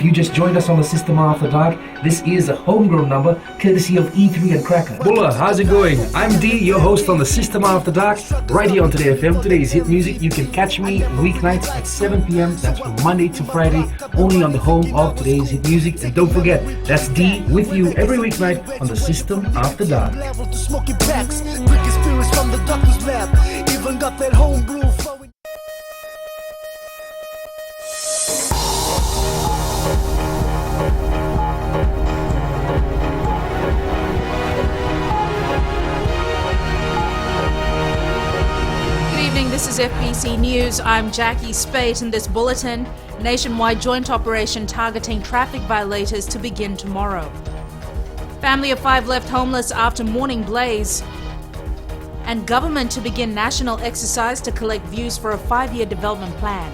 you just joined us on the System After Dark, this is a homegrown number courtesy of E3 and Cracker. Bulla, how's it going? I'm D, your host on the System After Dark, right here on Today FM. Today's hit music. You can catch me weeknights at 7 p.m. That's from Monday to Friday, only on the home of Today's hit music. And don't forget, that's D with you every weeknight on the System After Dark. Even got that homebrew flowing. This is FBC News. I'm Jackie Spate. In this bulletin, nationwide joint operation targeting traffic violators to begin tomorrow. Family of 5 left homeless after morning blaze. And government to begin national exercise to collect views for a 5-year development plan.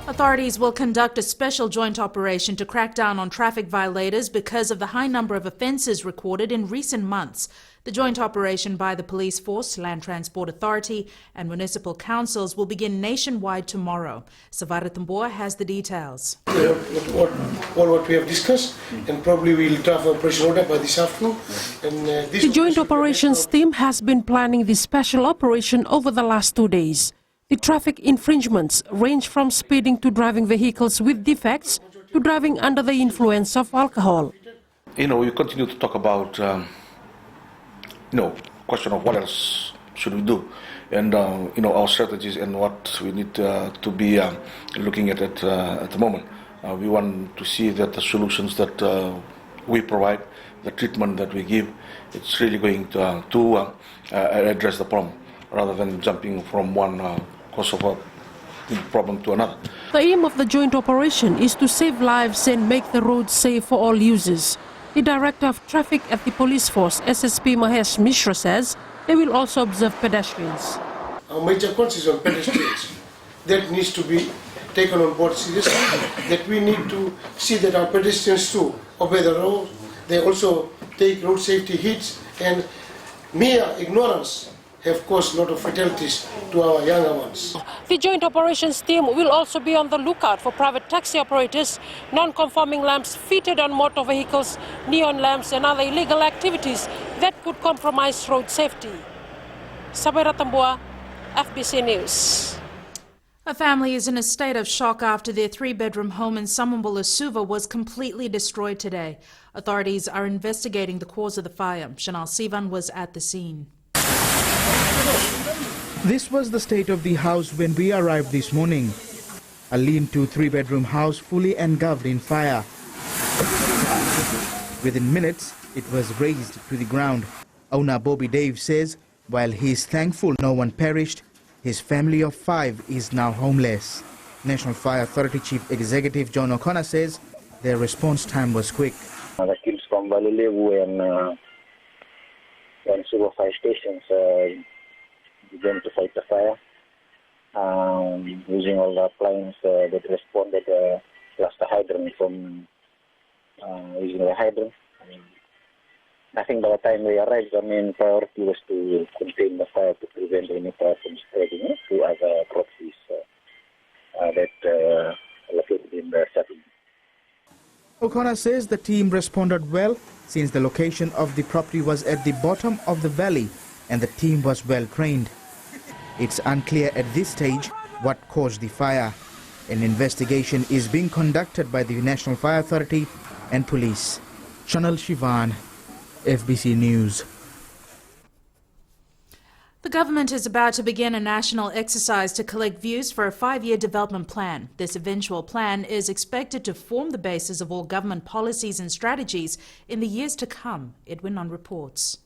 Authorities will conduct a special joint operation to crack down on traffic violators because of the high number of offences recorded in recent months. The joint operation by the Police Force, Land Transport Authority and municipal councils will begin nationwide tomorrow. Suva has the details. What we have discussed, and probably we'll draft an operation order by this afternoon. The Joint Operations team has been planning this special operation over the last 2 days. The traffic infringements range from speeding to driving vehicles with defects to driving under the influence of alcohol. We continue to talk about, question of what else should we do, and our strategies and what we need to be looking at the moment. We want to see that the solutions that we provide, the treatment that we give, it's really going to address the problem, rather than jumping from one cause of a problem to another. The aim of the joint operation is to save lives and make the roads safe for all users. The Director of Traffic at the Police Force, SSP Mahesh Mishra, says they will also observe pedestrians. Our major concern is on pedestrians. That needs to be taken on board seriously, that we need to see that our pedestrians too obey the rules. They also take road safety hits, and mere ignorance have caused a lot of fatalities to our younger ones. The Joint Operations team will also be on the lookout for private taxi operators, non-conforming lamps fitted on motor vehicles, neon lamps and other illegal activities that could compromise road safety. Sabira Tambua, FBC News. A family is in a state of shock after their 3-bedroom home in Samambula, Suva was completely destroyed today. Authorities are investigating the cause of the fire. Chanel Sivan was at the scene. This was the state of the house when we arrived this morning. A lean-to 3-bedroom house fully engulfed in fire. Within minutes, it was razed to the ground. Owner Bobby Dave says while he is thankful no one perished, his family of 5 is now homeless. National Fire Authority Chief Executive John O'Connor says their response time was quick. The teams from Volleyball and Suva fire stations began to fight the fire using all the appliances that responded, plus the hydrant from using the hydrant. I think by the time we arrived, priority was to contain the fire to prevent any fire from spreading to other properties that located in the settlement. O'Connor says the team responded well since the location of the property was at the bottom of the valley and the team was well trained. It's unclear at this stage what caused the fire. An investigation is being conducted by the National Fire Authority and police. Chanel Shivan, FBC News. The government is about to begin a national exercise to collect views for a 5-year development plan. This eventual plan is expected to form the basis of all government policies and strategies in the years to come. Edwin on reports.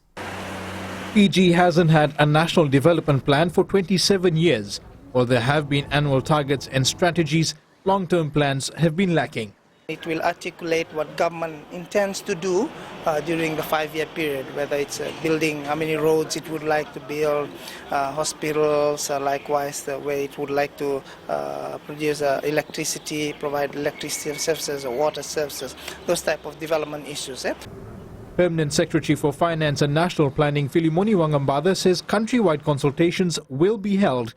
Fiji hasn't had a national development plan for 27 years. While there have been annual targets and strategies, long-term plans have been lacking. It will articulate what government intends to do during the 5-year period, whether it's building how many roads it would like to build, hospitals, likewise the way it would like to produce electricity, provide electricity services or water services, those type of development issues. Permanent Secretary for Finance and National Planning Filimoni Wangambada says countrywide consultations will be held.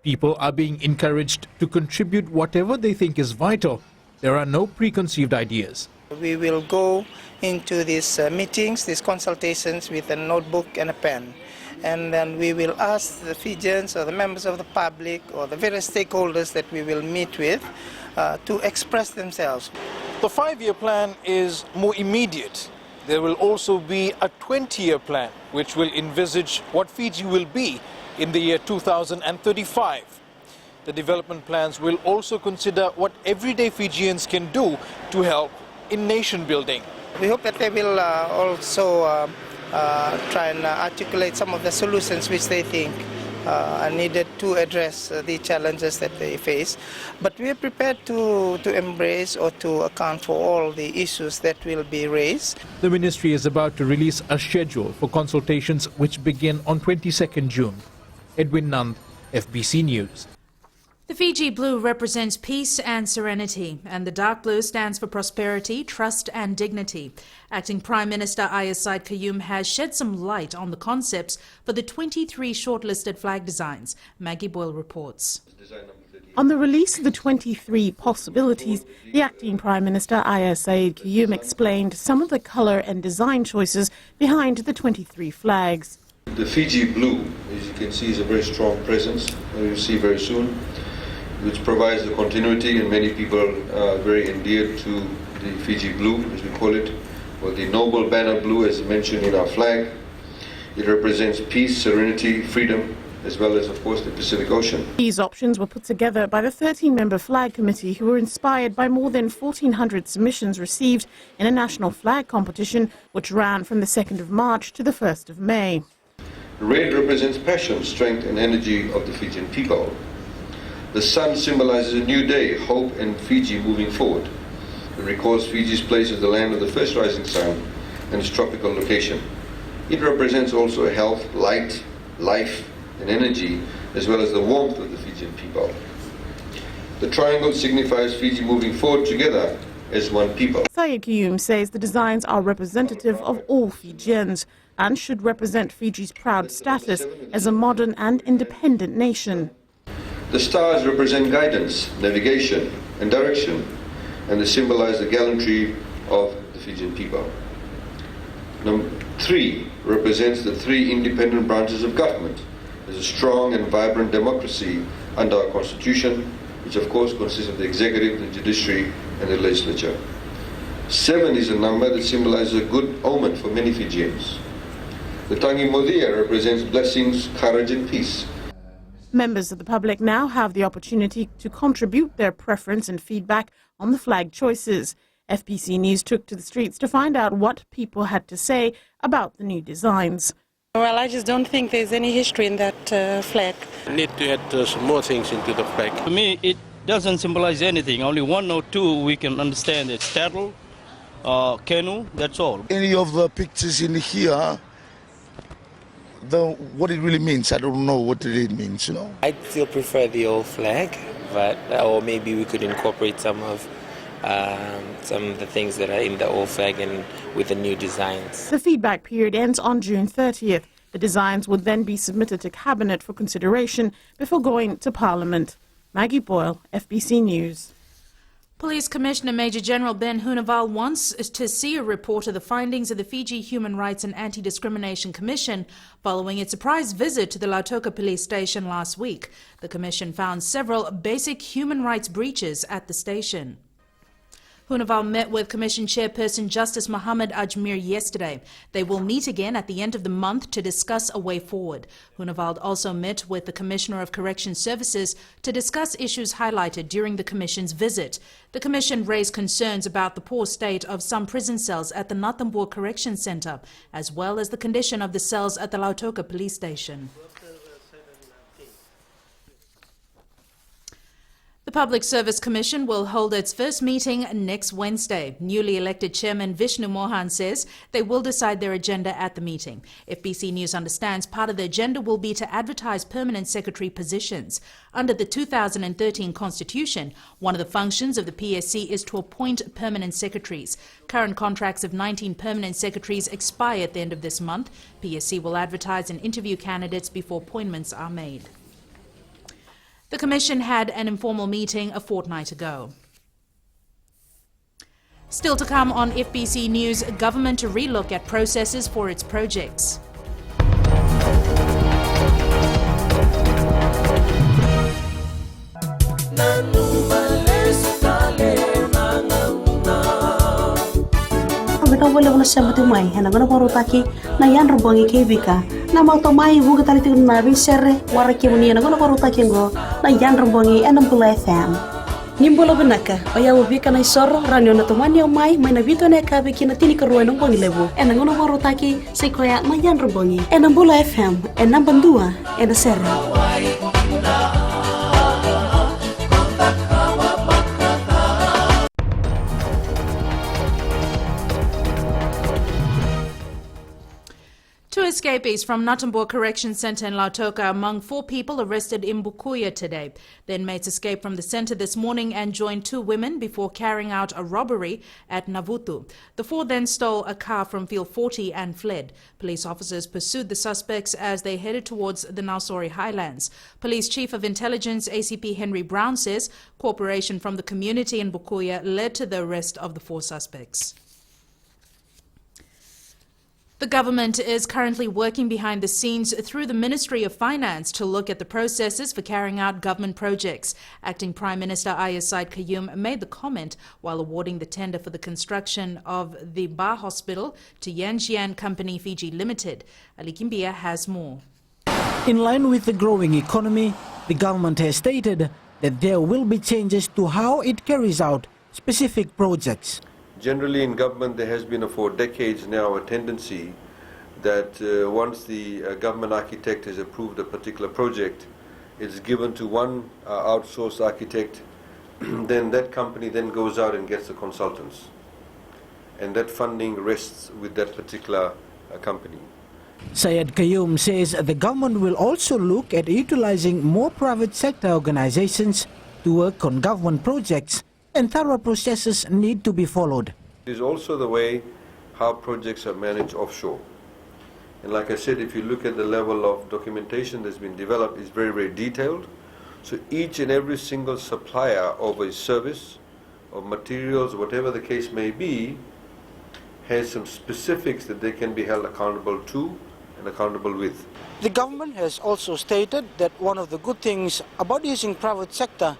People are being encouraged to contribute whatever they think is vital. There are no preconceived ideas. We will go into these meetings, these consultations with a notebook and a pen. And then we will ask the Fijians or the members of the public or the various stakeholders that we will meet with to express themselves. The 5-year plan is more immediate. There will also be a 20-year plan which will envisage what Fiji will be in the year 2035. The development plans will also consider what everyday Fijians can do to help in nation building. We hope that they will also try and articulate some of the solutions which they think are needed to address the challenges that they face. But we are prepared to embrace or to account for all the issues that will be raised. The ministry is about to release a schedule for consultations which begin on 22nd June. Edwin Nand, FBC News. The Fiji blue represents peace and serenity, and the dark blue stands for prosperity, trust and dignity. Acting Prime Minister Ayaz Said Qayyum has shed some light on the concepts for the 23 shortlisted flag designs. Maggie Boyle reports. On the release of the 23 possibilities, the Acting Prime Minister Ayaz Said Qayyum explained some of the colour and design choices behind the 23 flags. The Fiji blue, as you can see, is a very strong presence, you'll see very soon, which provides the continuity, and many people are very endeared to the Fiji blue, as we call it, or the noble banner blue, as mentioned in our flag. It represents peace, serenity, freedom, as well as, of course, the Pacific Ocean. These options were put together by the 13-member flag committee, who were inspired by more than 1,400 submissions received in a national flag competition, which ran from the 2nd of March to the 1st of May. Red represents passion, strength and energy of the Fijian people. The sun symbolizes a new day, hope and Fiji moving forward. It recalls Fiji's place as the land of the first rising sun and its tropical location. It represents also health, light, life and energy, as well as the warmth of the Fijian people. The triangle signifies Fiji moving forward together as one people. Said Qayyum says the designs are representative of all Fijians and should represent Fiji's proud status as a modern and independent nation. The stars represent guidance, navigation and direction, and they symbolize the gallantry of the Fijian people. Number 3 represents the 3 independent branches of government as a strong and vibrant democracy under our constitution, which of course consists of the executive, the judiciary and the legislature. 7 is a number that symbolizes a good omen for many Fijians. The Tangi Modia represents blessings, courage and peace. Members of the public now have the opportunity to contribute their preference and feedback on the flag choices. FBC News took to the streets to find out what people had to say about the new designs. Well, I just don't think there's any history in that flag. Need to add some more things into the flag. To me, it doesn't symbolize anything. Only 1 or 2 we can understand. It's turtle, canoe, that's all. Any of the pictures in here, what it really means, I don't know what it means, you know. I still prefer the old flag, but or maybe we could incorporate some of the things that are in the old flag and with the new designs. The feedback period ends on June 30th. The designs would then be submitted to Cabinet for consideration before going to Parliament. Maggie Boyle, FBC News. Police Commissioner Major General Ben Hunaval wants to see a report of the findings of the Fiji Human Rights and Anti-Discrimination Commission following its surprise visit to the Lautoka police station last week. The commission found several basic human rights breaches at the station. Hunaval met with Commission Chairperson Justice Mohammed Ajmer yesterday. They will meet again at the end of the month to discuss a way forward. Hunaval also met with the Commissioner of Correction Services to discuss issues highlighted during the Commission's visit. The Commission raised concerns about the poor state of some prison cells at the Natambua Correction Centre, as well as the condition of the cells at the Lautoka police station. The Public Service Commission will hold its first meeting next Wednesday. Newly elected Chairman Vishnu Mohan says they will decide their agenda at the meeting. FBC News understands part of the agenda will be to advertise permanent secretary positions. Under the 2013 Constitution, one of the functions of the PSC is to appoint permanent secretaries. Current contracts of 19 permanent secretaries expire at the end of this month. PSC will advertise and interview candidates before appointments are made. The Commission had an informal meeting a fortnight ago. Still to come on FBC News, government to relook at processes for its projects. Bika boleh boleh sambut mai, hena guna baru taki na yan robongi kebika. Na mau to mai buka tali tu na bisere waraki muni na guna baru taki ngo na yan robongi enam pula FM. Nimbola benaka, oya ubika na isoro ranyo na to mani mai na bito na kabiki na tini keruai nong bongi lebu. Ena guna baru taki sekoya na yan robongi enam pula FM enam bandua ena sere. Two escapees from Netball Correction Centre in Lautoka among 4 people arrested in Bukuya today. The inmates escaped from the centre this morning and joined 2 women before carrying out a robbery at Navutu. The 4 then stole a car from Field 40 and fled. Police officers pursued the suspects as they headed towards the Nausori Highlands. Police Chief of Intelligence ACP Henry Brown says cooperation from the community in Bukuya led to the arrest of the 4 suspects. The government is currently working behind the scenes through the Ministry of Finance to look at the processes for carrying out government projects. Acting Prime Minister Ayaz Said Qayyum made the comment while awarding the tender for the construction of the Ba Hospital to Yanjian Company Fiji Limited. Ali Kimbia has more. In line with the growing economy, the government has stated that there will be changes to how it carries out specific projects. Generally in government there has been for decades now a tendency that once the government architect has approved a particular project, it's given to one outsourced architect, then that company then goes out and gets the consultants. And that funding rests with that particular company. Syed Qayyum says the government will also look at utilizing more private sector organizations to work on government projects, and thorough processes need to be followed. It is also the way how projects are managed offshore. And like I said, if you look at the level of documentation that's been developed, it's very, very detailed. So each and every single supplier of a service, of materials, whatever the case may be, has some specifics that they can be held accountable to and accountable with. The government has also stated that one of the good things about using private sector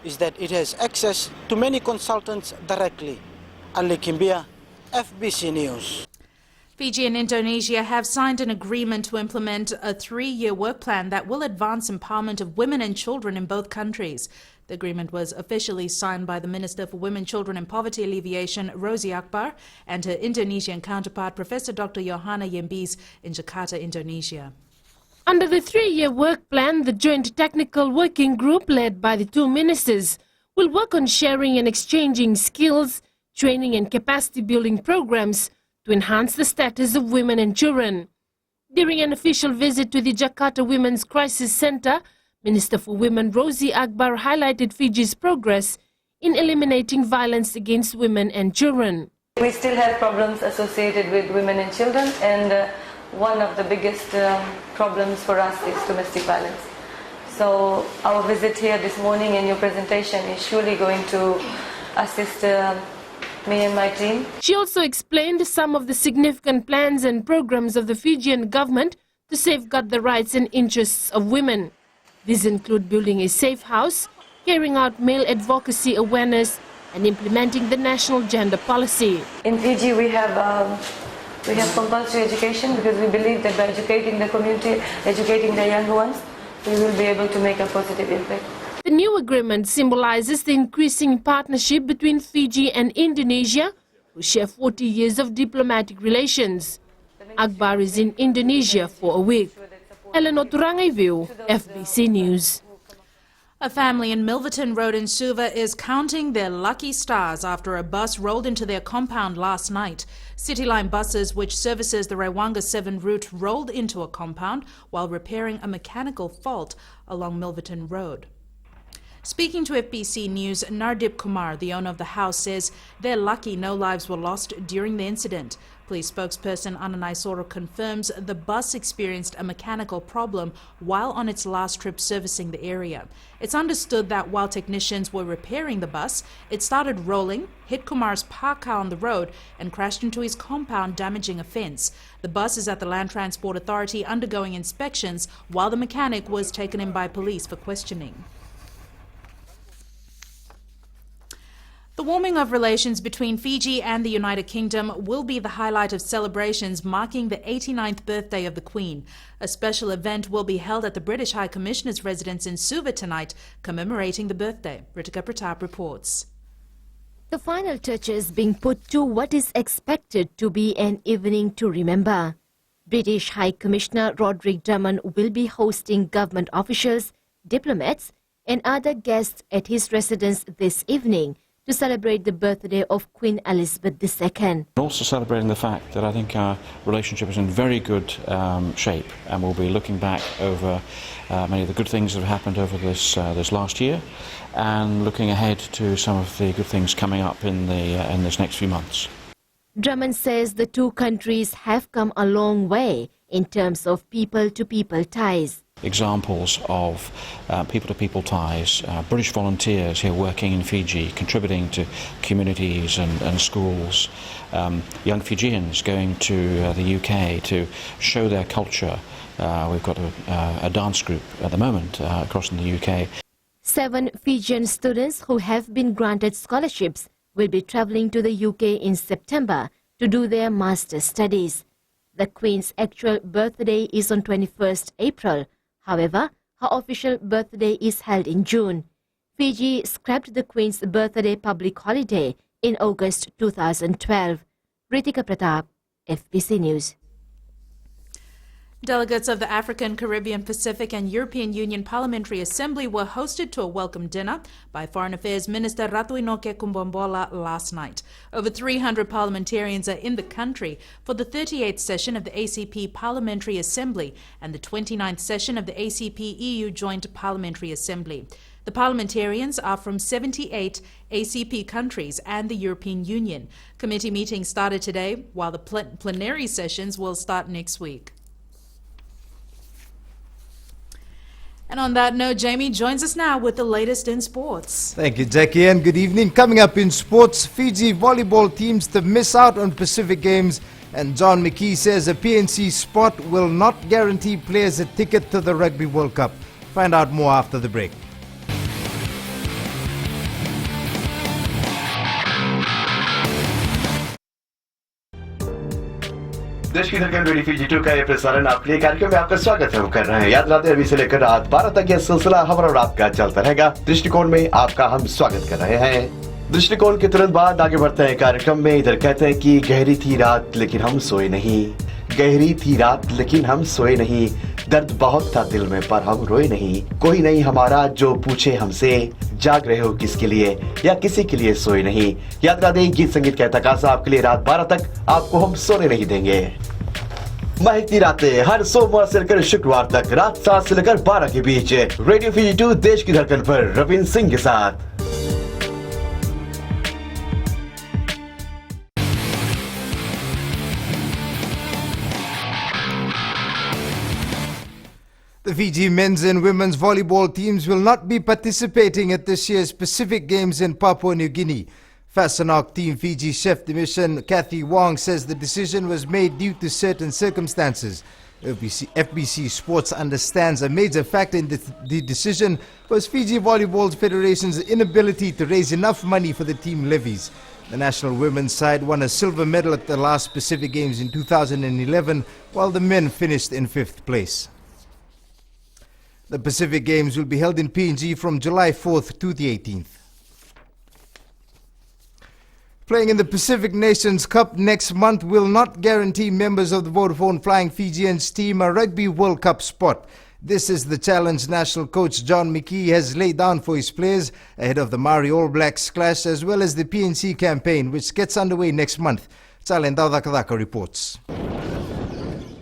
is that it has access to many consultants directly. Ali Kimbia, FBC News. Fiji and Indonesia have signed an agreement to implement a 3-year work plan that will advance empowerment of women and children in both countries. The agreement was officially signed by the Minister for Women, Children and Poverty Alleviation, Rosie Akbar, and her Indonesian counterpart, Professor Dr. Johanna Yembis, in Jakarta, Indonesia. Under the 3-year work plan, the Joint Technical Working Group, led by the 2 ministers, will work on sharing and exchanging skills, training and capacity building programs to enhance the status of women and children. During an official visit to the Jakarta Women's Crisis Center, Minister for Women Rosie Akbar highlighted Fiji's progress in eliminating violence against women and children. We still have problems associated with women and children, and one of the biggest problems for us is domestic violence. So our visit here this morning and your presentation is surely going to assist me and my team. She also explained some of the significant plans and programs of the Fijian government to safeguard the rights and interests of women. These include building a safe house, carrying out male advocacy awareness, and implementing the national gender policy. In Fiji we have compulsory education because we believe that by educating the community, educating the young ones, we will be able to make a positive impact. The new agreement symbolizes the increasing partnership between Fiji and Indonesia, who share 40 years of diplomatic relations. Akbar is in Indonesia for a week. Eleanor Turangaiviu, FBC News. A family in Milverton Road in Suva is counting their lucky stars after a bus rolled into their compound last night. Cityline buses, which services the Raiwanga 7 route, rolled into a compound while repairing a mechanical fault along Milverton Road. Speaking to FBC News, Nardip Kumar, the owner of the house, says they're lucky no lives were lost during the incident. Police spokesperson Ananai Soro confirms the bus experienced a mechanical problem while on its last trip servicing the area. It's understood that while technicians were repairing the bus, it started rolling, hit Kumar's parked car on the road and crashed into his compound, damaging a fence. The bus is at the Land Transport Authority undergoing inspections while the mechanic was taken in by police for questioning. The warming of relations between Fiji and the United Kingdom will be the highlight of celebrations marking the 89th birthday of the Queen. A special event will be held at the British High Commissioner's residence in Suva tonight, commemorating the birthday. Ritika Pratap reports. The final touches being put to what is expected to be an evening to remember. British High Commissioner Roderick Drummond will be hosting government officials, diplomats and other guests at his residence this evening to celebrate the birthday of Queen Elizabeth II. Also celebrating the fact that I think our relationship is in very good shape, and we'll be looking back over many of the good things that have happened over this last year, and looking ahead to some of the good things coming up in this next few months. Drummond says the two countries have come a long way in terms of people-to-people ties. Examples of people-to-people ties, British volunteers here working in Fiji, contributing to communities and schools, young Fijians going to the UK to show their culture. We've got a dance group at the moment across in the UK. 7 Fijian students who have been granted scholarships will be travelling to the UK in September to do their master's studies. The Queen's actual birthday is on 21st April. However, her official birthday is held in June. Fiji scrapped the Queen's birthday public holiday in August 2012. Ritika Pratap, FBC News. Delegates of the African, Caribbean, Pacific and European Union Parliamentary Assembly were hosted to a welcome dinner by Foreign Affairs Minister Ratuinoke Kumbombola last night. Over 300 parliamentarians are in the country for the 38th session of the ACP Parliamentary Assembly and the 29th session of the ACP EU Joint Parliamentary Assembly. The parliamentarians are from 78 ACP countries and the European Union. Committee meetings started today, while the plenary sessions will start next week. And on that note, Jamie joins us now with the latest in sports. Thank you, Jackie, and good evening. Coming up in sports, Fiji volleyball teams to miss out on Pacific Games, and John McKee says a PNC spot will not guarantee players a ticket to the Rugby World Cup. Find out more after the break. देश की धड़कन radio Fiji 2 का ये प्रसारण आपके लिए कार्यक्रम में आपका स्वागत है हम कर रहे हैं। याद रखते हैं अभी से लेकर रात 12 तक यह सिलसिला हमारा और आपका चलता रहेगा। दृष्टिकोण में आपका हम स्वागत कर रहे हैं। दृष्टिकोण के तुरंत बाद आगे बढ़ते हैं कार्यक्रम में। इधर कहते हैं कि गहरी थी रात लेकिन हम सोए नहीं, गहरी थी रात लेकिन हम सोए नहीं, दर्द बहुत था दिल में पर हम रोए नहीं, कोई नहीं हमारा जो पूछे हमसे जाग रहे हो किसके लिए या किसी के लिए सोए नहीं। याद रखते हैं गीत संगीत का तकाजा आपके लिए रात 12 तक आपको हम सोने नहीं देंगे। महकती रातें हर सोमवार से लेकर शुक्रवार तक रात 7 से लेकर 12 के बीच रेडियो फीजी 2 देश की धड़कन पर रविंद्र सिंह के साथ। The Fiji men's and women's volleyball teams will not be participating at this year's Pacific Games in Papua New Guinea. Fasanok Team Fiji chef de mission Kathy Wong says the decision was made due to certain circumstances. FBC Sports understands a major factor in the decision was Fiji Volleyball Federation's inability to raise enough money for the team levies. The national women's side won a silver medal at the last Pacific Games in 2011, while the men finished in 5th place. The Pacific Games will be held in PNG from July 4th to the 18th. Playing in the Pacific Nations Cup next month will not guarantee members of the Vodafone Flying Fijians team a Rugby World Cup spot. This is the challenge national coach John McKee has laid down for his players ahead of the Maori All Blacks clash as well as the PNC campaign, which gets underway next month. Chalendao Dakadaka reports.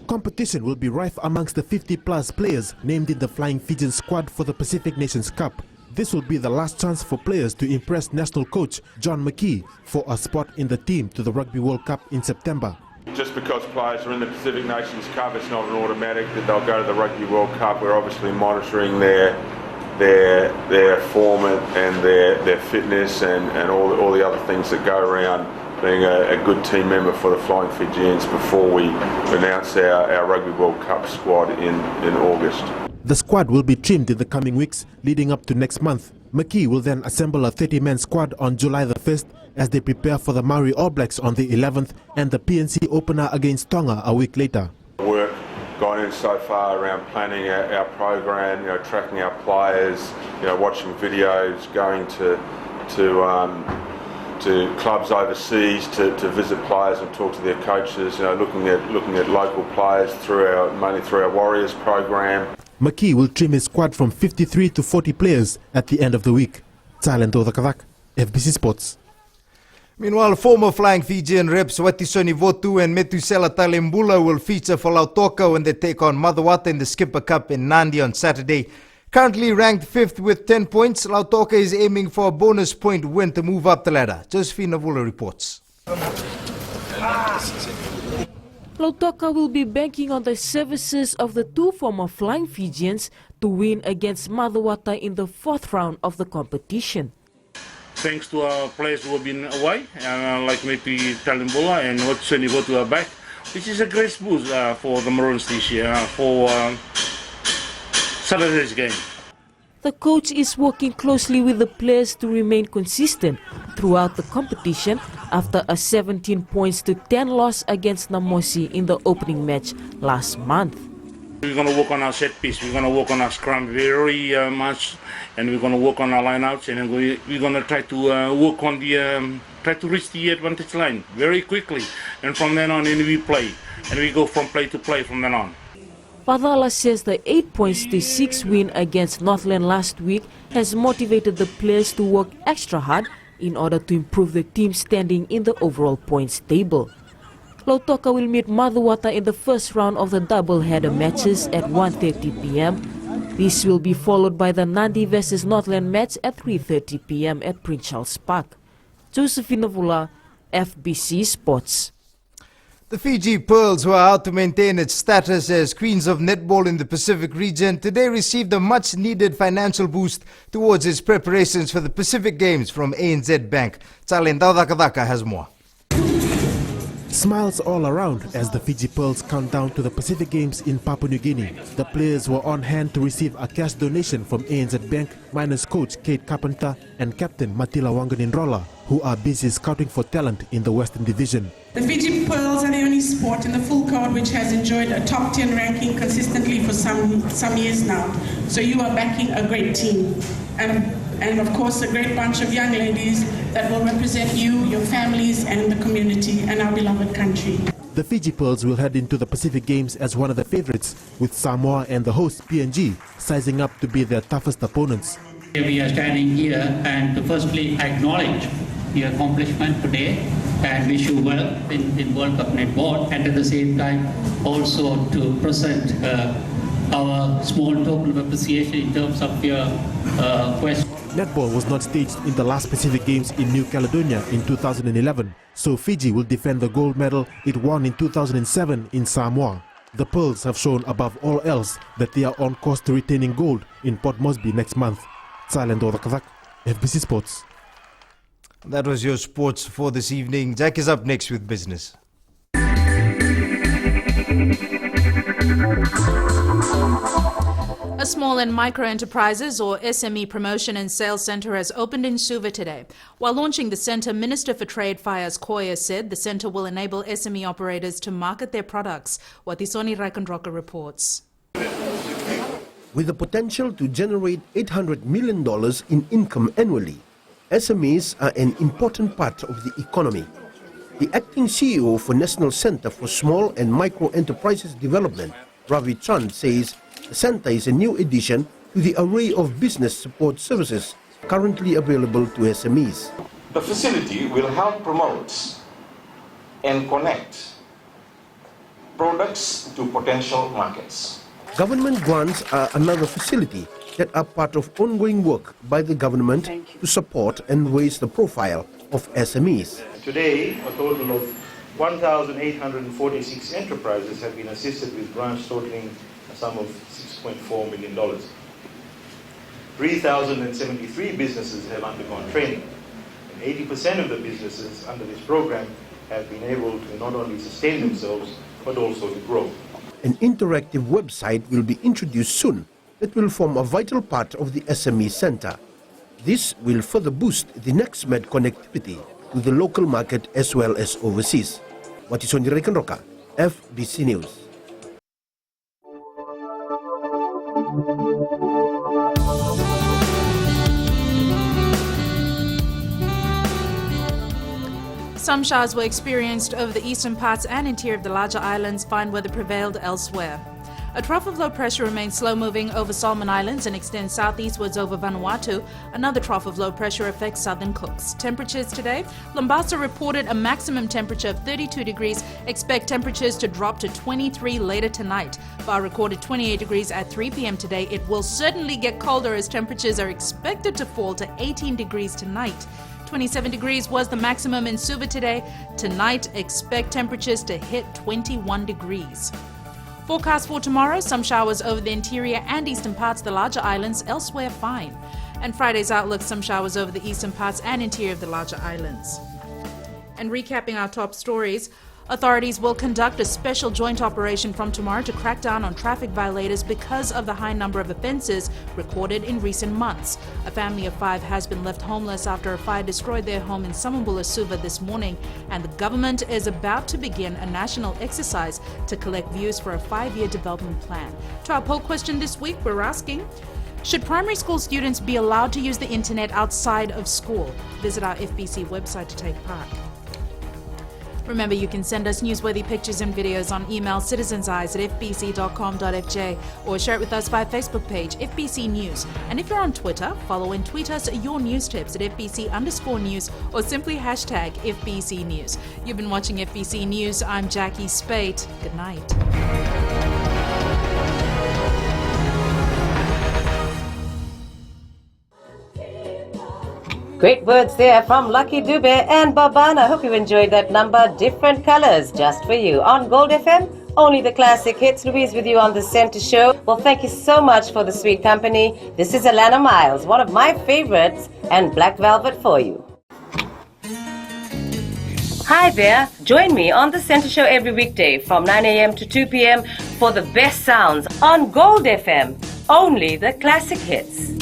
Competition will be rife amongst the 50-plus players named in the Flying Fijian squad for the Pacific Nations Cup. this will be the last chance for players to impress national coach John McKee for a spot in the team to the Rugby World Cup in September. Just because players are in the Pacific Nations Cup, it's not an automatic that they'll go to the Rugby World Cup. We're obviously monitoring their form and their fitness and all the other things that go around being a good team member for the Flying Fijians before we announce our Rugby World Cup squad in August. The squad will be trimmed in the coming weeks leading up to next month. McKee will then assemble a 30-man squad on July the 1st as they prepare for the Maori All Blacks on the 11th and the PNC opener against Tonga a week later. Work gone in so far around planning our program, tracking our players, watching videos, going to clubs overseas to visit players and talk to their coaches, looking at local players mainly through our Warriors program. McKee will trim his squad from 53 to 40 players at the end of the week. Talent Odakavak, FBC Sports. Meanwhile, former Flying Fijian reps Watisoni Votu and Metusela Talembula will feature for Lautoka when they take on Madawata in the Skipper Cup in Nandi on Saturday. Currently ranked 5th with 10 points, Lautoka is aiming for a bonus point win to move up the ladder. Josephine Navula reports. Lautoka will be banking on the services of the two former Flying Fijians to win against Madawata in the 4th round of the competition. Thanks to our players who have been away, like maybe Talembula and Watisoni Votu are back, which is a great boost for the Maroons this year for Saturday's game. The coach is working closely with the players to remain consistent throughout the competition after a 17 points to 10 loss against Namosi in the opening match last month. We're going to work on our set piece, we're going to work on our scrum very much, and we're going to work on our lineouts, and we're going to try to work on try to reach the advantage line very quickly, and from then on we play, and we go from play to play from then on. Padala says the 8 points to 6 win against Northland last week has motivated the players to work extra hard in order to improve the team's standing in the overall points table. Lautoka will meet Madawata in the first round of the double-header matches at 1:30 p.m. This will be followed by the Nandi vs Northland match at 3:30 p.m. at Prince Charles Park. Josephine Navula, FBC Sports. The Fiji Pearls, who are out to maintain its status as Queens of Netball in the Pacific region, today received a much-needed financial boost towards its preparations for the Pacific Games from ANZ Bank. Talent Odakavak has more. Smiles all around as the Fiji Pearls count down to the Pacific Games in Papua New Guinea. The players were on hand to receive a cash donation from ANZ Bank, minus coach Kate Carpenter and captain Matila Wanganinrola, who are busy scouting for talent in the Western Division. The Fiji Pearls are the only sport in the full card which has enjoyed a top 10 ranking consistently for some years now. So you are backing a great team. And of course a great bunch of young ladies that will represent you, your families and the community and our beloved country. The Fiji Pearls will head into the Pacific Games as one of the favorites, with Samoa and the host PNG sizing up to be their toughest opponents. We are standing here and to firstly acknowledge your accomplishment today and wish you well in World Cup Netball, and at the same time also to present our small token of appreciation in terms of your question. Netball was not staged in the last Pacific Games in New Caledonia in 2011, so Fiji will defend the gold medal it won in 2007 in Samoa. The Pearls have shown above all else that they are on course to retaining gold in Port Moresby next month. Silent Odakavak, FBC Sports. That was your sports for this evening. Jack is up next with business. A small and micro enterprises or SME promotion and sales centre has opened in Suva today. While launching the centre, Minister for Trade Fayaz Koya said the centre will enable SME operators to market their products. Watisoni Raikandroka reports. With the potential to generate $800 million in income annually, SMEs are an important part of the economy. The acting CEO for National Centre for Small and Micro Enterprises Development, Ravi Chand, says the centre is a new addition to the array of business support services currently available to SMEs. The facility will help promote and connect products to potential markets. Government grants are another facility that are part of ongoing work by the government to support and raise the profile of SMEs. Today, a total of 1,846 enterprises have been assisted with grants totaling a sum of $6.4 million. 3,073 businesses have undergone training, and 80% of the businesses under this program have been able to not only sustain themselves, but also to grow. An interactive website will be introduced soon that will form a vital part of the SME Center. This will further boost the NextMed connectivity to the local market as well as overseas. Watisoni Rekanroka, FBC News. Some showers were experienced over the eastern parts and interior of the larger islands. Fine weather prevailed elsewhere. A trough of low pressure remains slow-moving over Solomon Islands and extends southeastwards over Vanuatu. Another trough of low pressure affects southern Cooks. Temperatures today: Lombasa reported a maximum temperature of 32 degrees. Expect temperatures to drop to 23 later tonight. Bar recorded 28 degrees at 3 p.m. today. It will certainly get colder as temperatures are expected to fall to 18 degrees tonight. 27 degrees was the maximum in Suva today. Tonight, expect temperatures to hit 21 degrees. Forecast for tomorrow: some showers over the interior and eastern parts of the larger islands, elsewhere fine. And Friday's outlook: some showers over the eastern parts and interior of the larger islands. And recapping our top stories, authorities will conduct a special joint operation from tomorrow to crack down on traffic violators because of the high number of offences recorded in recent months. A family of 5 has been left homeless after a fire destroyed their home in Samambula, Suva this morning, and the government is about to begin a national exercise to collect views for a 5-year development plan. To our poll question this week, we're asking: should primary school students be allowed to use the internet outside of school? Visit our FBC website to take part. Remember, you can send us newsworthy pictures and videos on email citizenseyes@fbc.com.fj or share it with us via Facebook page FBC News. And if you're on Twitter, follow and tweet us your news tips at FBC_news or simply hashtag FBC News. You've been watching FBC News. I'm Jackie Spate. Good night. Great words there from Lucky Dube and Baban. I hope you enjoyed that number. Different colors just for you. On Gold FM, only the classic hits. Louise with you on the Center Show. Well, thank you so much for the sweet company. This is Alana Miles, one of my favorites, and Black Velvet for you. Hi there. Join me on the Center Show every weekday from 9 a.m. to 2 p.m. for the best sounds on Gold FM. Only the classic hits.